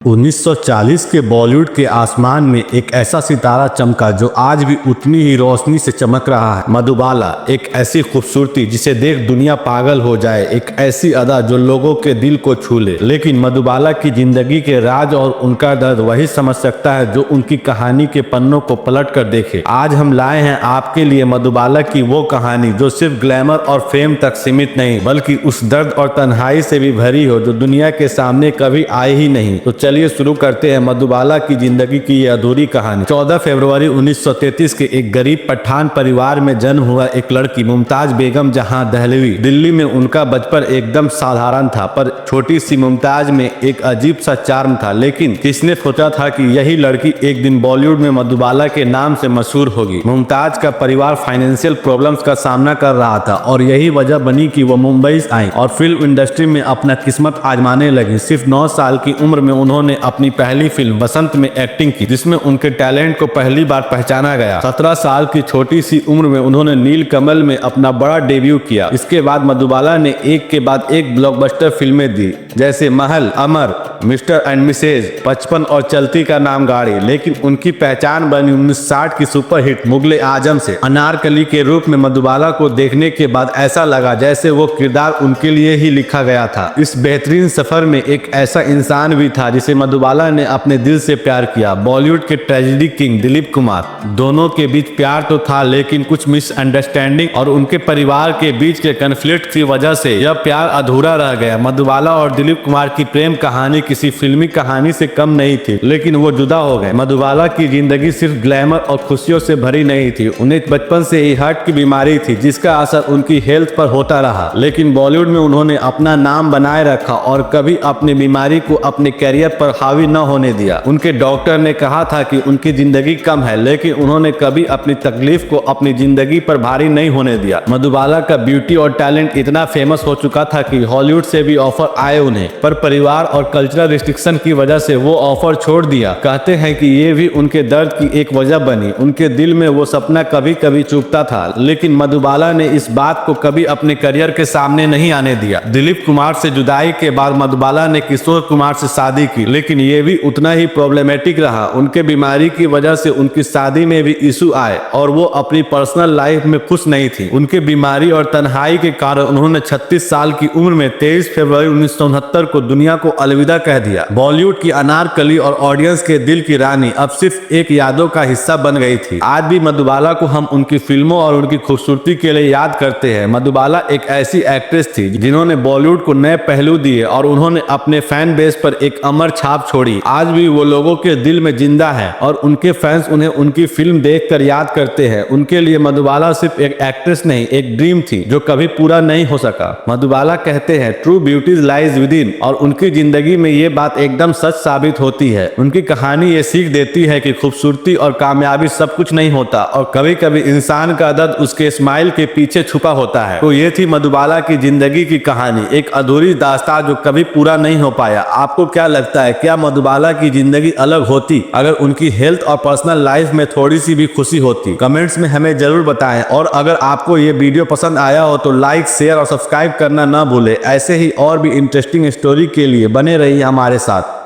1940 के बॉलीवुड के आसमान में एक ऐसा सितारा चमका जो आज भी उतनी ही रोशनी से चमक रहा है। मधुबाला एक ऐसी खूबसूरती जिसे देख दुनिया पागल हो जाए, एक ऐसी अदा जो लोगों के दिल को छू ले। लेकिन मधुबाला की जिंदगी के राज और उनका दर्द वही समझ सकता है जो उनकी कहानी के पन्नों को पलट कर देखे। आज हम लाए हैं आपके लिए मधुबाला की वो कहानी जो सिर्फ ग्लैमर और फेम तक सीमित नहीं बल्कि उस दर्द और तन्हाई से भी भरी हो जो दुनिया के सामने कभी आई ही नहीं। तो चलिए शुरू करते हैं मधुबाला की जिंदगी की ये अधूरी कहानी। 14 फरवरी 1933 के एक गरीब पठान परिवार में जन्म हुआ एक लड़की मुमताज बेगम जहां दहलवी दिल्ली में उनका बचपन एकदम साधारण था, पर छोटी सी मुमताज में एक अजीब सा चार्म था। लेकिन किसने सोचा था कि यही लड़की एक दिन बॉलीवुड में मधुबाला के नाम से मशहूर होगी। मुमताज का परिवार फाइनेंशियल प्रॉब्लम्स का सामना कर रहा था और यही वजह बनी कि वो मुंबई आई और फिल्म इंडस्ट्री में अपना किस्मत आजमाने लगी। सिर्फ 9 साल की उम्र में उन्होंने अपनी पहली फिल्म बसंत में एक्टिंग की जिसमें उनके टैलेंट को पहली बार पहचाना गया। 17 साल की छोटी सी उम्र में उन्होंने नील कमल में अपना बड़ा डेब्यू किया। इसके बाद मधुबाला ने एक के बाद एक ब्लॉकबस्टर फिल्में दी जैसे महल, अमर, मिस्टर एंड मिसेज, 55 और चलती का नाम गाड़ी। लेकिन उनकी पहचान बनी 1960 की सुपरहिट मुगले आजम से। अनारकली के रूप में मधुबाला को देखने के बाद ऐसा लगा जैसे वो किरदार उनके लिए ही लिखा गया था। इस बेहतरीन सफर में एक ऐसा इंसान भी था जिसे मधुबाला ने अपने दिल से प्यार किया। बॉलीवुड के ट्रेजेडी किंग दिलीप कुमार। दोनों के बीच प्यार तो था लेकिन कुछ मिसअंडरस्टैंडिंग और उनके परिवार के बीच के कन्फ्लिक्ट की वजह से यह प्यार अधूरा रह गया। मधुबाला और दिलीप कुमार की प्रेम कहानी किसी फिल्मी कहानी से कम नहीं थी, लेकिन वो जुदा हो गए। मधुबाला की जिंदगी सिर्फ ग्लैमर और खुशियों से भरी नहीं थी। उन्हें बचपन से ही हार्ट की बीमारी थी जिसका असर उनकी हेल्थ पर होता रहा। लेकिन बॉलीवुड में उन्होंने अपना नाम बनाए रखा और कभी अपनी बीमारी को अपने कैरियर पर हावी न होने दिया। उनके डॉक्टर ने कहा था कि उनकी जिंदगी कम है, लेकिन उन्होंने कभी अपनी तकलीफ को अपनी जिंदगी पर भारी नहीं होने दिया। मधुबाला का ब्यूटी और टैलेंट इतना फेमस हो चुका था कि हॉलीवुड से भी ऑफर आए उन्हें, पर परिवार और कल्चरल रिस्ट्रिक्शन की वजह से वो ऑफर छोड़ दिया। कहते हैं कि ये भी उनके दर्द की एक वजह बनी। उनके दिल में वो सपना कभी कभी चुभता था, लेकिन मधुबाला ने इस बात को कभी अपने करियर के सामने नहीं आने दिया। दिलीप कुमार से जुदाई के बाद मधुबाला ने किशोर कुमार से शादी की, लेकिन ये भी उतना ही प्रॉब्लमेटिक रहा। उनके बीमारी की वजह से उनकी शादी में भी इशू आए और वो अपनी पर्सनल लाइफ में खुश नहीं थी। उनके बीमारी और तन्हाई के कारण उन्होंने 36 साल की उम्र में 23 फरवरी 1969 को दुनिया को अलविदा कह दिया। बॉलीवुड की अनारकली और ऑडियंस के दिल की रानी अब सिर्फ एक यादों का हिस्सा बन गई थी। आज भी मधुबाला को हम उनकी फिल्मों और उनकी खूबसूरती के लिए याद करते हैं। मधुबाला एक ऐसी एक्ट्रेस थी जिन्होंने बॉलीवुड को नए पहलू दिए और उन्होंने अपने फैन बेस पर एक अमर छाप छोड़ी। आज भी वो लोगों के दिल में जिंदा है और उनके फैंस उन्हें उनकी फिल्म देखकर याद करते हैं। उनके लिए मधुबाला सिर्फ एक एक्ट्रेस नहीं, एक ड्रीम थी जो कभी पूरा नहीं हो सका। मधुबाला कहते हैं true beauty lies with in, और उनकी जिंदगी में ये बात एकदम सच साबित होती है। उनकी कहानी ये सीख देती है कि खूबसूरती और कामयाबी सब कुछ नहीं होता और कभी कभी इंसान का दर्द उसके स्माइल के पीछे छुपा होता है। तो ये थी मधुबाला की जिंदगी की कहानी, एक अधूरी दास्तान जो कभी पूरा नहीं हो पाया। आपको क्या लगता है, क्या मधुबाला की जिंदगी अलग होती अगर उनकी हेल्थ और पर्सनल लाइफ में थोड़ी सी भी खुशी होती? कमेंट्स में हमें जरूर बताएं। और अगर आपको ये वीडियो पसंद आया हो तो लाइक, शेयर और सब्सक्राइब करना ना भूलें। ऐसे ही और भी इंटरेस्टिंग स्टोरी के लिए बने रहिए हमारे साथ।